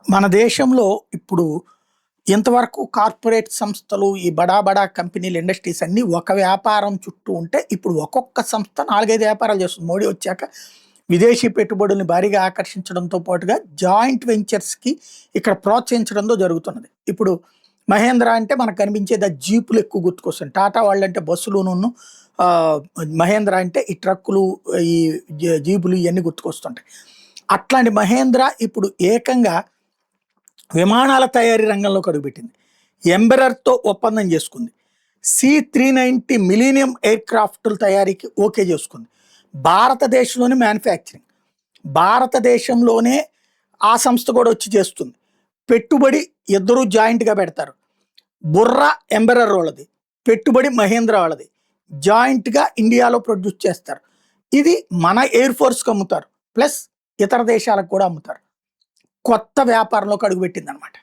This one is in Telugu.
మన దేశంలో ఇప్పుడు ఇంతవరకు కార్పొరేట్ సంస్థలు, ఈ బడా బడా కంపెనీలు, ఇండస్ట్రీస్ అన్నీ ఒక వ్యాపారం చుట్టూ ఉంటే, ఇప్పుడు ఒక్కొక్క సంస్థ 4, 5 వ్యాపారాలు చేస్తుంది. మోడీ వచ్చాక విదేశీ పెట్టుబడుల్ని భారీగా ఆకర్షించడంతో పాటుగా జాయింట్ వెంచర్స్‌కి ఇక్కడ ప్రోత్సహించడంతో జరుగుతున్నది. ఇప్పుడు మహేంద్ర అంటే మనకు కనిపించేది ఆ జీపులు ఎక్కువ గుర్తుకొస్తుంది. టాటా వాళ్ళంటే బస్సులును, ఆహ్, మహేంద్ర అంటే ఈ ట్రక్కులు, ఈ జీపులు ఇయన్నీ గుర్తుకొస్తుంటాయి. అట్లాంటి మహేంద్ర ఇప్పుడు ఏకంగా విమానాల తయారీ రంగంలోకి అడుగుపెట్టింది. ఎంబెరర్‌తో ఒప్పందం చేసుకుంది. సి-390 మిలీనియం ఎయిర్ క్రాఫ్టుల తయారీకి ఓకే చేసుకుంది. భారతదేశంలోనే మ్యానుఫ్యాక్చరింగ్. భారతదేశంలోనే ఆ సంస్థ కూడా వచ్చి చేస్తుంది. పెట్టుబడి ఇద్దరూ జాయింట్‌గా పెడతారు. బుర్రా ఎంబెరర్ వాళ్ళది. పెట్టుబడి మహేంద్ర వాళ్ళది. జాయింట్‌గా ఇండియాలో ప్రొడ్యూస్ చేస్తారు. ఇది మన ఎయిర్ ఫోర్స్‌కి అమ్ముతారు. ప్లస్ ఇతర దేశాలకు కూడా అమ్ముతారు. కొత్త వ్యాపారంలోకి అడుగుపెట్టిందనమాట.